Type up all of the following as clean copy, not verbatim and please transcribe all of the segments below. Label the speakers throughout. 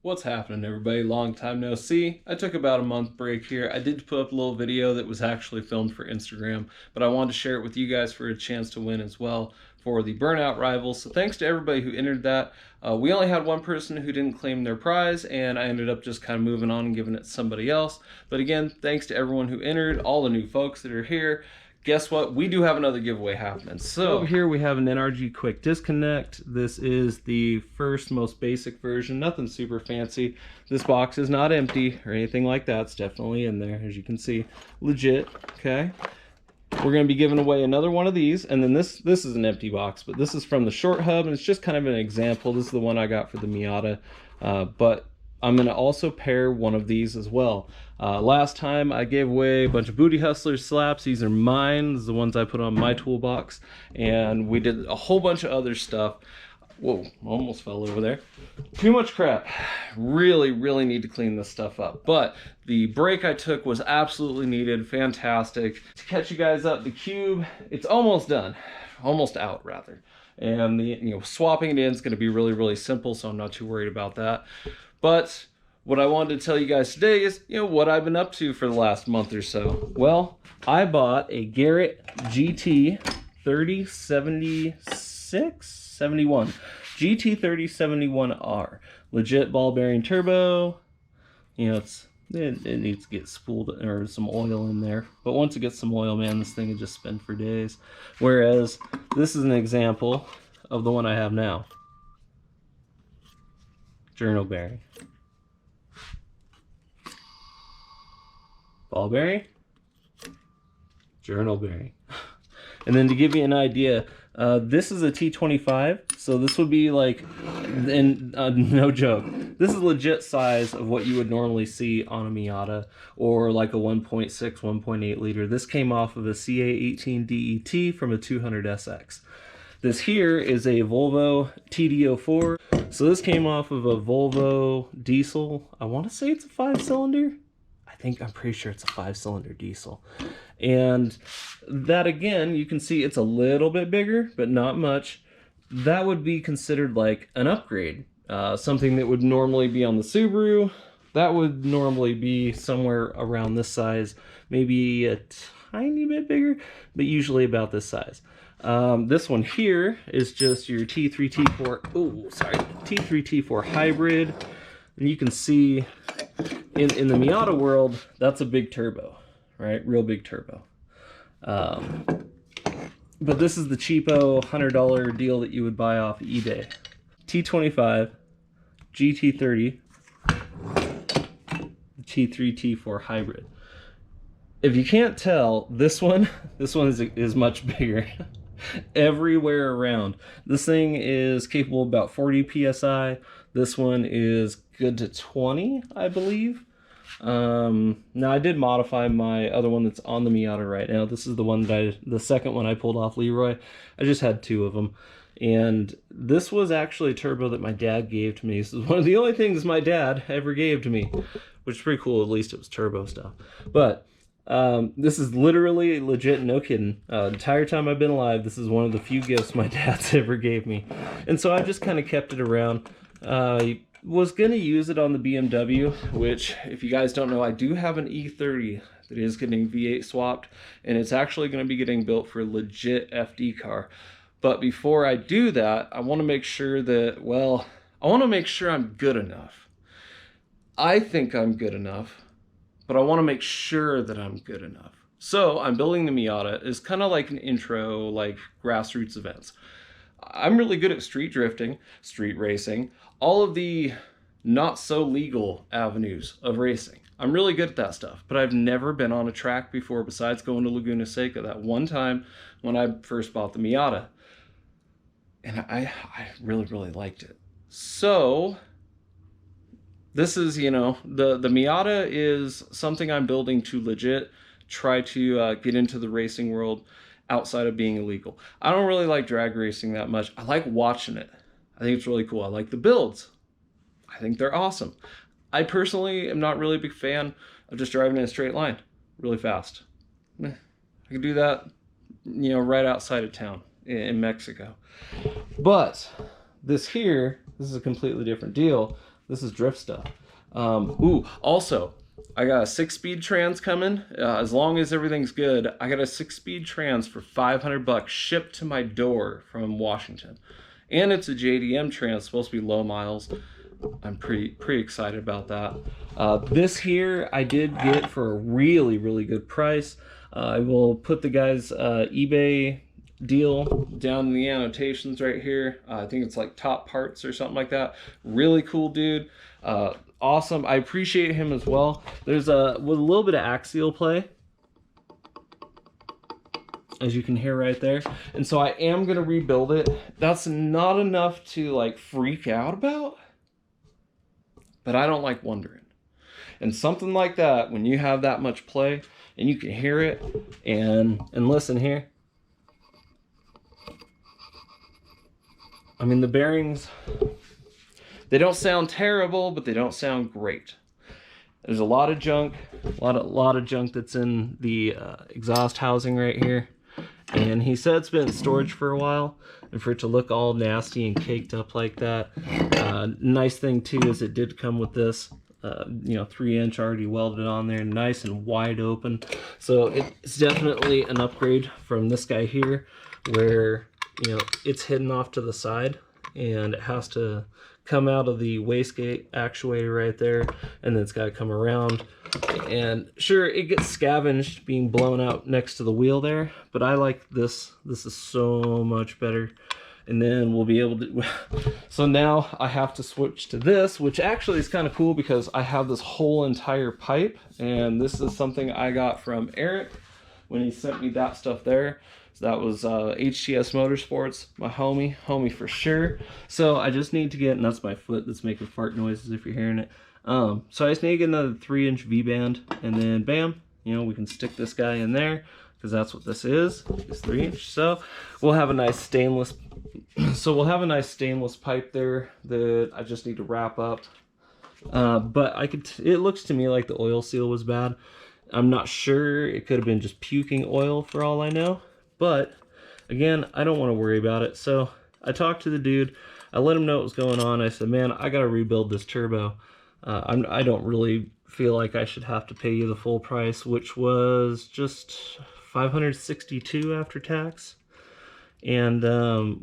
Speaker 1: What's happening, everybody? Long time no see. I took about a month break here. I did put up a little video that was actually filmed for Instagram, but I wanted to share it with you guys for a chance to win as well for the Burnout Rivals. So thanks to everybody who entered that. We only had one person who didn't claim their prize, and I ended up just kind of moving on and giving it to somebody else. But again, thanks to everyone who entered, all the new folks that are here. Guess what? We do have another giveaway happening. So over here we have an NRG Quick Disconnect. This is the first, most basic version. Nothing super fancy. This box is not empty or anything like that. It's definitely in there, as you can see. Legit, okay? We're going to be giving away another one of these, and then this is an empty box, but this is from the Short Hub, and it's just kind of an example. This is the one I got for the Miata, but I'm going to also pair one of these as well. Last time I gave away a bunch of Booty Hustlers slaps. These are mine. These are the ones I put on my toolbox. And we did a whole bunch of other stuff. Whoa, almost fell over there. Too much crap. Really need to clean this stuff up. But the break I took was absolutely needed. Fantastic. To catch you guys up, the cube, it's almost done. Almost out, rather. And the swapping it in is going to be really simple, so I'm not too worried about that. But what I wanted to tell you guys today is, what I've been up to for the last month or so. Well, I bought a Garrett GT 3071 GT 3071R. Legit ball bearing turbo. It needs to get spooled or some oil in there. But once it gets some oil, man, this thing will just spin for days. Whereas this is an example of the one I have now. Journal bearing. Ball bearing. Journal bearing. And then to give you an idea, this is a T25, so this would be like, and no joke, this is legit size of what you would normally see on a Miata, or like a 1.6, 1.8 liter. This came off of a CA18 DET from a 200SX. This here is a Volvo TD04. So this came off of a Volvo diesel. I want to say it's a 5-cylinder. I'm pretty sure it's a 5-cylinder diesel. And that, again, you can see it's a little bit bigger, but not much. That would be considered like an upgrade. Something that would normally be on the Subaru, that would normally be somewhere around this size, maybe a tiny bit bigger, but usually about this size. This one here is just your T3, T4, T3, T4 hybrid. And you can see in the Miata world, that's a big turbo, right? Real big turbo. But this is the cheapo $100 deal that you would buy off eBay. T25, GT30, T3, T4 hybrid. If you can't tell, this one is much bigger. Everywhere around. This thing is capable of about 40 psi. This one is good to 20, I believe. Now I did modify my other one that's on the Miata right now. This is the one that the second one I pulled off Leroy. I just had 2 of them. And this was actually a turbo that my dad gave to me. This is one of the only things my dad ever gave to me, which is pretty cool. At least it was turbo stuff. But this is literally legit, no kidding. The entire time I've been alive, this is one of the few gifts my dad's ever gave me. And so I've just kind of kept it around. Was going to use it on the BMW, which, if you guys don't know, I do have an E30 that is getting V8 swapped, and it's actually going to be getting built for a legit FD car. But before I do that, I want to make sure that, I want to make sure I'm good enough. I think I'm good enough, but I want to make sure that I'm good enough. So I'm building the Miata. It's kind of like an intro, like grassroots events. I'm really good at street drifting, street racing, all of the not so legal avenues of racing. I'm really good at that stuff, but I've never been on a track before besides going to Laguna Seca that one time when I first bought the Miata. And I really liked it. So this is, the Miata is something I'm building to legit try to get into the racing world outside of being illegal. I don't really like drag racing that much. I like watching it. I think it's really cool. I like the builds. I think they're awesome. I personally am not really a big fan of just driving in a straight line really fast. I can do that, right outside of town in Mexico. But this is a completely different deal. This is drift stuff. Ooh, also, I got a 6-speed trans coming. As long as everything's good, I got a 6-speed trans for $500 shipped to my door from Washington. And it's a JDM trans, supposed to be low miles. I'm pretty excited about that. This here I did get for a really good price. I will put the guy's eBay deal down in the annotations right here. I think it's like Top Parts or something like that. Really cool dude. Awesome. I appreciate him as well. There's with a little bit of axial play, as you can hear right there, and so I am gonna rebuild it. That's not enough to like freak out about, but I don't like wondering. And something like that, when you have that much play and you can hear it, and listen here. I mean, the bearings, they don't sound terrible, but they don't sound great. There's a lot of junk, a lot of junk that's in the exhaust housing right here. And he said it's been in storage for a while, and for it to look all nasty and caked up like that. Nice thing too is it did come with this, 3-inch already welded on there, nice and wide open. So it's definitely an upgrade from this guy here, where it's hidden off to the side and it has to come out of the wastegate actuator right there, and then it's got to come around. And sure, it gets scavenged being blown out next to the wheel there, but I like this. This is so much better. And then we'll be able to, so now I have to switch to this, which actually is kind of cool because I have this whole entire pipe, and this is something I got from Eric when he sent me that stuff there. So that was HTS Motorsports, my homie for sure. So I just need to get, and that's my foot that's making fart noises if you're hearing it. So I just need to get another 3-inch V-band, and then bam, we can stick this guy in there, because that's what this is 3-inch. So we'll have a nice stainless, pipe there that I just need to wrap up. But it looks to me like the oil seal was bad. I'm not sure, it could have been just puking oil for all I know. But again, I don't want to worry about it. So I talked to the dude. I let him know what was going on. I said, man, I got to rebuild this turbo. I don't really feel like I should have to pay you the full price, which was just $562 after tax. And,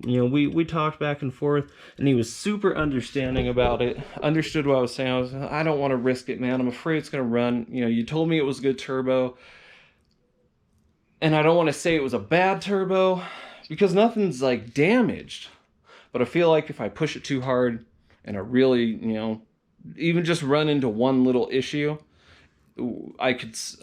Speaker 1: we talked back and forth, and he was super understanding about it. Understood what I was saying. I don't want to risk it, man. I'm afraid it's going to run. You told me it was a good turbo. And I don't want to say it was a bad turbo because nothing's like damaged. But I feel like if I push it too hard and I really, even just run into one little issue, I just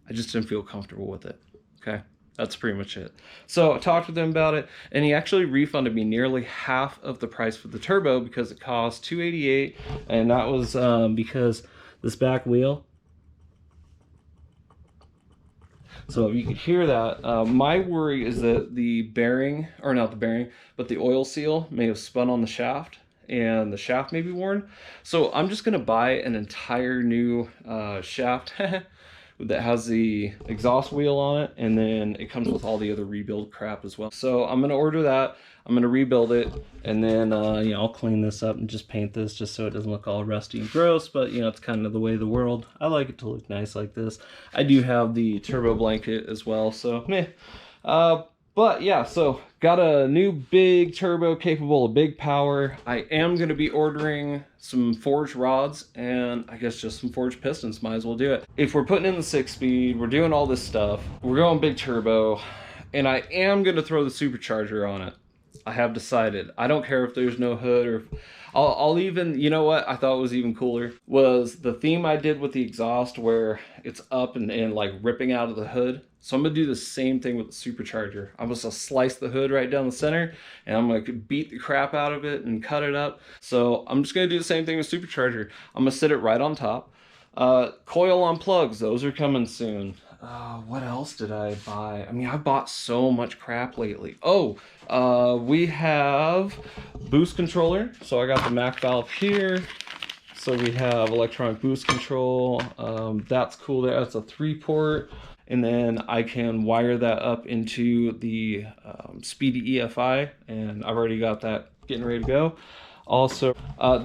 Speaker 1: didn't feel comfortable with it. Okay. That's pretty much it. So I talked with him about it, and he actually refunded me nearly half of the price for the turbo because it cost $288, and that was because this back wheel. So if you could hear that, my worry is that the bearing, or not the bearing, but the oil seal may have spun on the shaft, and the shaft may be worn. So I'm just going to buy an entire new shaft that has the exhaust wheel on it, and then it comes with all the other rebuild crap as well. So I'm going to order that. I'm going to rebuild it, and then I'll clean this up and just paint this just so it doesn't look all rusty and gross, but it's kind of the way of the world. I like it to look nice like this. I do have the turbo blanket as well, so meh. But yeah, so got a new big turbo capable of big power. I am going to be ordering some forged rods, and I guess just some forged pistons. Might as well do it. If we're putting in the 6-speed, we're doing all this stuff, we're going big turbo, and I am going to throw the supercharger on it. I have decided. I don't care if there's no hood, or I'll even, what I thought was even cooler was the theme I did with the exhaust where it's up and like ripping out of the hood. So I'm gonna do the same thing with the supercharger. I'm just gonna slice the hood right down the center, and I'm gonna beat the crap out of it and cut it up. So I'm just gonna do the same thing with supercharger. I'm gonna sit it right on top. Coil on plugs, those are coming soon. What else did I buy? I mean, I bought so much crap lately. We have boost controller. So I got the Mac valve here. So we have electronic boost control. That's cool there. That's a 3-port. And then I can wire that up into the Speedy EFI. And I've already got that getting ready to go. Also,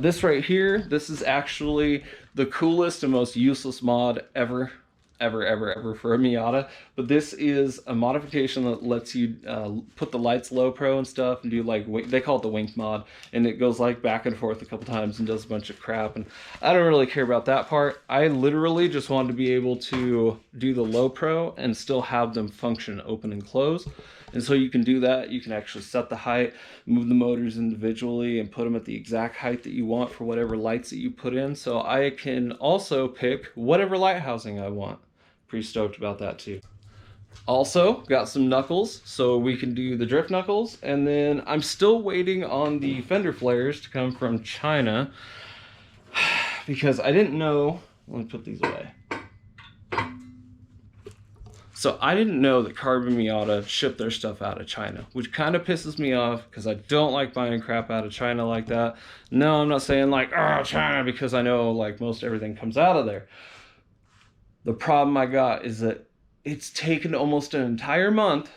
Speaker 1: this right here, this is actually the coolest and most useless mod ever for a Miata. But this is a modification that lets you put the lights low pro and stuff and do like, they call it the wink mod, and it goes like back and forth a couple times and does a bunch of crap, and I don't really care about that part. I literally just wanted to be able to do the low pro and still have them function open and close. And so you can do that. You can actually set the height, move the motors individually, and put them at the exact height that you want for whatever lights that you put in. So I can also pick whatever light housing I want. Pretty stoked about that too. Also got some knuckles, so we can do the drift knuckles. And then I'm still waiting on the fender flares to come from China because I didn't know. Let me put these away. So I didn't know that Carbon Miata shipped their stuff out of China, which kind of pisses me off because I don't like buying crap out of China like that. No, I'm not saying like, oh, China, because I know like most everything comes out of there. The problem I got is that it's taken almost an entire month.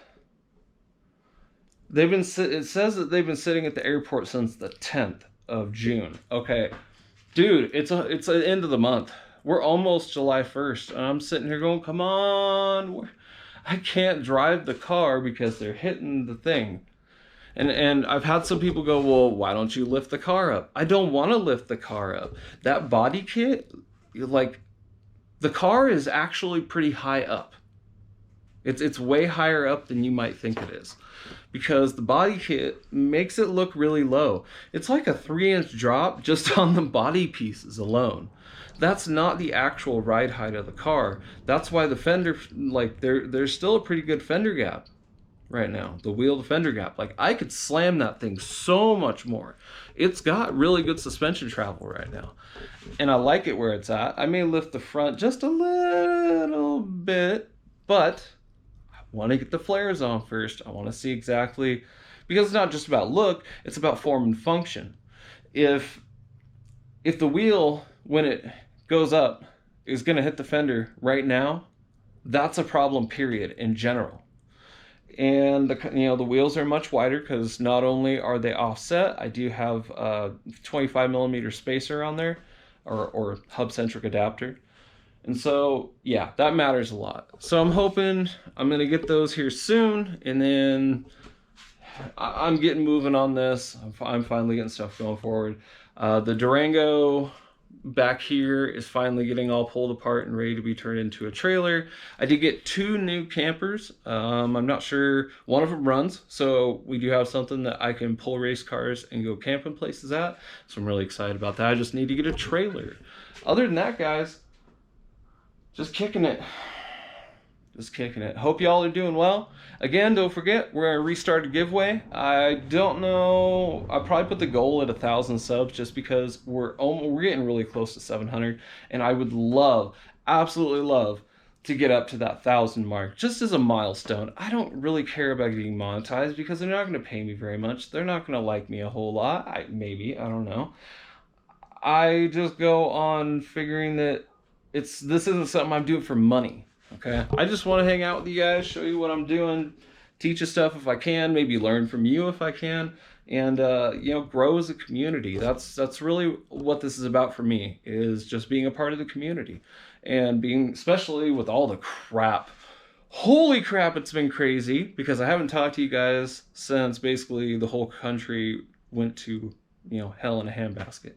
Speaker 1: It says that they've been sitting at the airport since the 10th of June. Okay, dude, it's the end of the month. We're almost July 1st, and I'm sitting here going, come on. I can't drive the car because they're hitting the thing. And I've had some people go, well, why don't you lift the car up? I don't want to lift the car up. That body kit, like, the car is actually pretty high up. It's way higher up than you might think it is, because the body kit makes it look really low. It's like a 3-inch drop just on the body pieces alone. That's not the actual ride height of the car. That's why the fender, like, there's still a pretty good fender gap right now. The wheel to fender gap. Like, I could slam that thing so much more. It's got really good suspension travel right now. And I like it where it's at. I may lift the front just a little bit, but I want to get the flares on first. I want to see exactly, because it's not just about look, it's about form and function. If the wheel, when it goes up, is going to hit the fender right now, that's a problem, period, in general. And the wheels are much wider because not only are they offset, I do have a 25 millimeter spacer on there, or hub centric adapter. And so, yeah, that matters a lot. So I'm hoping I'm going to get those here soon, and then I'm getting moving on this. I'm finally getting stuff going forward. The Durango back here is finally getting all pulled apart and ready to be turned into a trailer. I did get 2 new campers. I'm not sure, one of them runs, so we do have something that I can pull race cars and go camping places at. So I'm really excited about that. I just need to get a trailer. Other than that, guys, just kicking it. Just kicking it. Hope y'all are doing well. Again, don't forget, we're gonna restart a giveaway. I don't know, I'll probably put the goal at 1,000 subs just because we're getting really close to 700, and I would love, absolutely love, to get up to that 1,000 mark just as a milestone. I don't really care about getting monetized because they're not gonna pay me very much. They're not gonna like me a whole lot. Maybe, I don't know. I just go on figuring that this isn't something I'm doing for money. Okay, I just want to hang out with you guys, show you what I'm doing, teach you stuff if I can, maybe learn from you if I can, and grow as a community. That's really what this is about for me, is just being a part of the community, and being, especially with all the crap. Holy crap, it's been crazy, because I haven't talked to you guys since basically the whole country went to hell in a handbasket.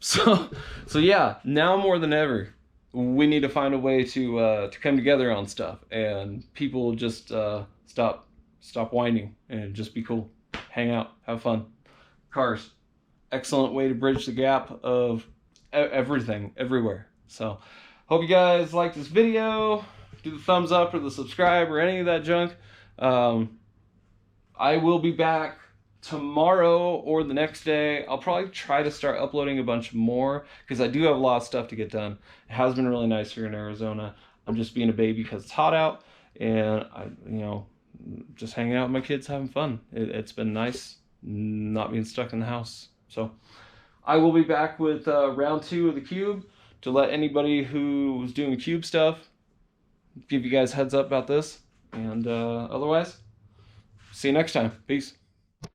Speaker 1: So yeah, now more than ever, we need to find a way to come together on stuff, and people just stop whining and just be cool, hang out, have fun. Cars, excellent way to bridge the gap of everything, everywhere. So hope you guys like this video. Do the thumbs up or the subscribe or any of that junk. I will be back tomorrow or the next day. I'll probably try to start uploading a bunch more because I do have a lot of stuff to get done. It has been really nice here in Arizona. I'm just being a baby because it's hot out, and just hanging out with my kids, having fun. It's been nice not being stuck in the house. So I will be back with round 2 of the cube to let anybody who's doing cube stuff give you guys heads up about this. And otherwise, see you next time. Peace.